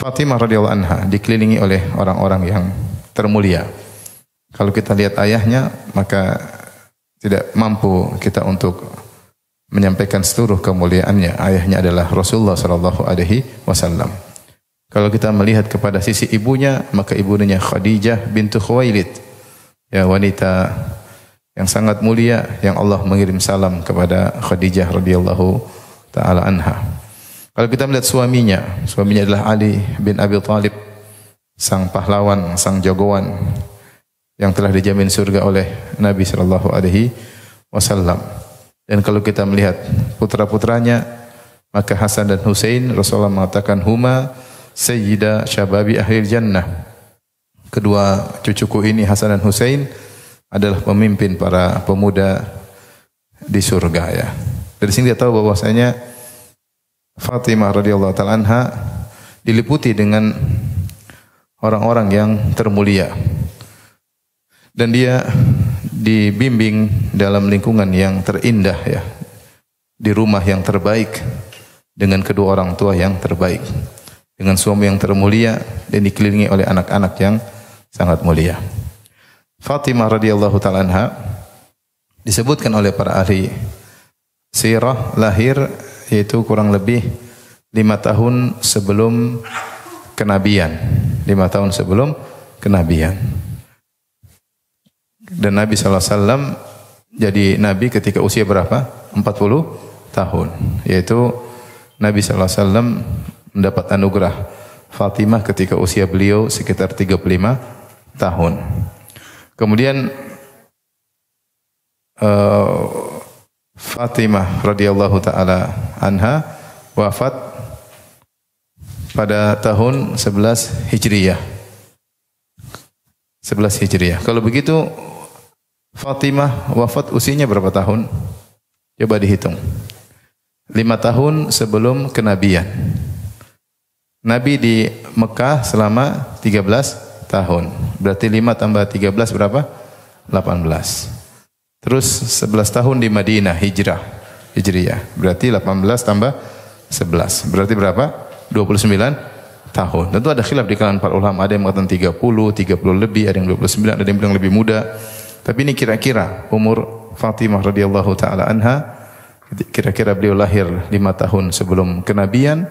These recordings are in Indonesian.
Fatimah radhiyallahu anha dikelilingi oleh orang-orang yang termulia. Kalau kita lihat ayahnya, maka tidak mampu kita untuk menyampaikan seluruh kemuliaannya. Ayahnya adalah Rasulullah sallallahu alaihi wasallam. Kalau kita melihat kepada sisi ibunya, maka ibunya Khadijah bintu Khuwailid, ya, wanita yang sangat mulia yang Allah mengirim salam kepada Khadijah radhiyallahu taala anha. Kalau kita melihat suaminya adalah Ali bin Abi Thalib, sang pahlawan, sang jagoan yang telah dijamin surga oleh Nabi sallallahu alaihi wasallam. Dan kalau kita melihat putra-putranya, maka Hasan dan Husain, Rasulullah mengatakan huma sayyida syababi ahlil jannah. Kedua cucuku ini, Hasan dan Husain, adalah pemimpin para pemuda di surga, ya. Dari sini kita tahu bahwasanya Fatimah radhiyallahu taala anha diliputi dengan orang-orang yang termulia. Dan dia dibimbing dalam lingkungan yang terindah, ya, di rumah yang terbaik, dengan kedua orang tua yang terbaik, dengan suami yang termulia, dan dikelilingi oleh anak-anak yang sangat mulia. Fatimah radhiyallahu taala anha disebutkan oleh para ahli sirah lahir yaitu kurang lebih 5 tahun sebelum kenabian. 5 tahun sebelum kenabian. Dan Nabi SAW jadi Nabi ketika usia berapa? 40 tahun. Yaitu Nabi SAW mendapat anugerah Fatimah ketika usia beliau sekitar 35 tahun. Kemudian Fatimah radhiyallahu taala anha wafat pada tahun 11 Hijriyah. 11 Hijriyah. Kalau begitu Fatimah wafat usianya berapa tahun? Coba dihitung. 5 tahun sebelum kenabian. Nabi di Mekah selama 13 tahun. Berarti 5 tambah 13 berapa? 18. Terus 11 tahun di Madinah Hijriyah. Berarti 18 tambah 11. Berarti berapa? 29 tahun. Tentu ada khilaf di kalangan para ulama. Ada yang mengatakan 30 lebih, ada yang 29, ada yang bilang lebih muda. Tapi ini kira-kira umur Fatimah radhiyallahu taala anha, kira-kira beliau lahir 5 tahun sebelum kenabian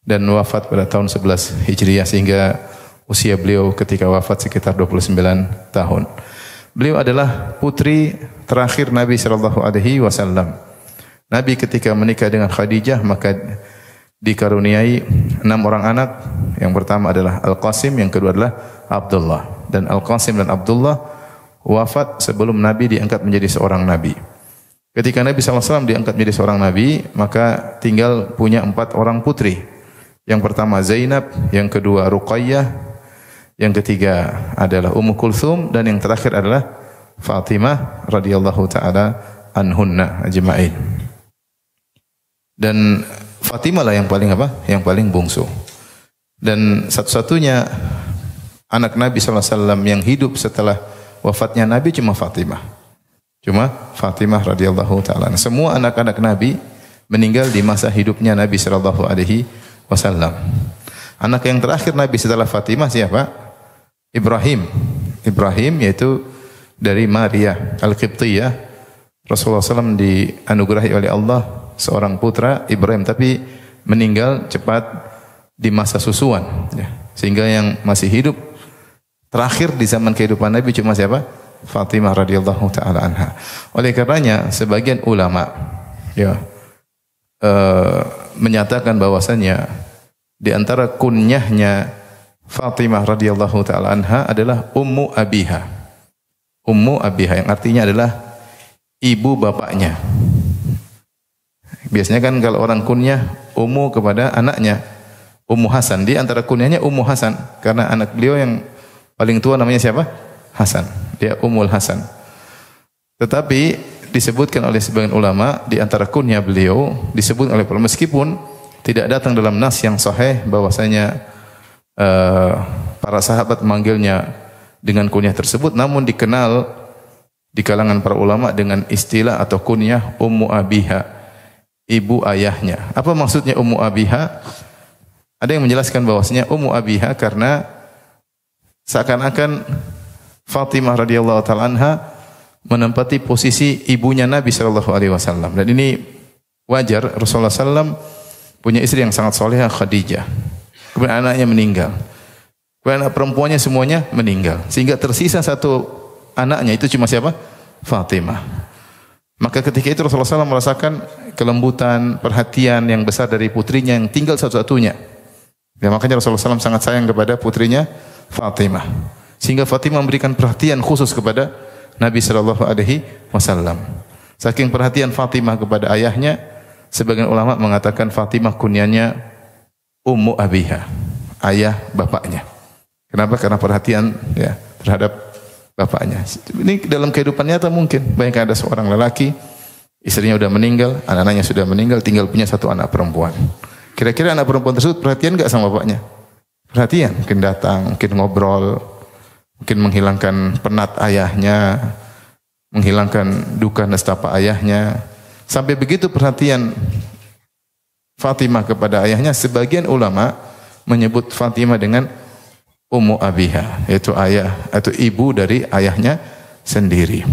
dan wafat pada tahun 11 Hijriah, sehingga usia beliau ketika wafat sekitar 29 tahun. Beliau adalah putri terakhir Nabi sallallahu alaihi wasallam. Nabi ketika menikah dengan Khadijah maka dikaruniai 6 orang anak. Yang pertama adalah Al-Qasim, yang kedua adalah Abdullah. Dan Al-Qasim dan Abdullah wafat sebelum Nabi diangkat menjadi seorang Nabi. Ketika Nabi SAW diangkat menjadi seorang Nabi, maka tinggal punya 4 orang putri. Yang pertama Zainab, yang kedua Ruqayyah, yang ketiga adalah Ummu Kulthum, dan yang terakhir adalah Fatimah radhiyallahu taala anhunna ajma'in. Dan Fatimah lah yang paling apa? Yang paling bungsu. Dan satu-satunya anak Nabi SAW yang hidup setelah wafatnya Nabi cuma Fatimah. Cuma Fatimah radhiyallahu taala. Semua anak-anak Nabi meninggal di masa hidupnya Nabi sallallahu alaihi wasallam. Anak yang terakhir Nabi setelah Fatimah siapa? Ibrahim. Ibrahim yaitu dari Maria Al-Qibtiyah. Rasulullah SAW dianugerahi oleh Allah seorang putra Ibrahim, tapi meninggal cepat di masa susuan, ya. Sehingga yang masih hidup terakhir di zaman kehidupan Nabi cuma siapa? Fatimah radhiyallahu taala anha. Oleh karenanya sebagian ulama, ya, menyatakan bahwasannya di antara kunyahnya Fatimah radhiyallahu taala anha adalah Ummu Abiha. Ummu Abiha yang artinya adalah ibu bapaknya. Biasanya kan kalau orang kunyah Ummu kepada anaknya, Ummu Hasan. Di antara kunyahnya Ummu Hasan karena anak beliau yang paling tua namanya siapa? Hasan. Dia Ummul Hasan. Tetapi disebutkan oleh sebagian ulama di antara kunyah beliau disebut oleh meskipun tidak datang dalam nas yang sahih bahwasanya para sahabat memanggilnya dengan kunyah tersebut, namun dikenal di kalangan para ulama dengan istilah atau kunyah Ummu Abiha, ibu ayahnya. Apa maksudnya Ummu Abiha? Ada yang menjelaskan bahwasanya Ummu Abiha karena seakan-akan Fatimah radhiyallahu taala anha menempati posisi ibunya Nabi sallallahu alaihi wasallam. Dan ini wajar, Rasulullah sallam punya istri yang sangat solehah, Khadijah. Kemudian anaknya meninggal. Kemudian anak perempuannya semuanya meninggal. Sehingga tersisa satu anaknya, itu cuma siapa? Fatimah. Maka ketika itu Rasulullah SAW merasakan kelembutan, perhatian yang besar dari putrinya yang tinggal satu-satunya. Ya, makanya Rasulullah SAW sangat sayang kepada putrinya Fatimah. Sehingga Fatimah memberikan perhatian khusus kepada Nabi sallallahu alaihi wasallam. Saking perhatian Fatimah kepada ayahnya, sebagian ulama mengatakan Fatimah kunyanya Ummu Abiha, ayah bapaknya. Kenapa? Karena perhatian ya terhadap bapaknya. Ini dalam kehidupan nyata mungkin. Bayangkan ada seorang lelaki, istrinya sudah meninggal, anak-anaknya sudah meninggal, tinggal punya satu anak perempuan. Kira-kira anak perempuan tersebut perhatian enggak sama bapaknya? Perhatian, mungkin datang, mungkin ngobrol, mungkin menghilangkan penat ayahnya, menghilangkan duka nestapa ayahnya. Sampai begitu perhatian Fatimah kepada ayahnya, sebagian ulama menyebut Fatimah dengan Ummu Abiha, yaitu ayah atau ibu dari ayahnya sendiri.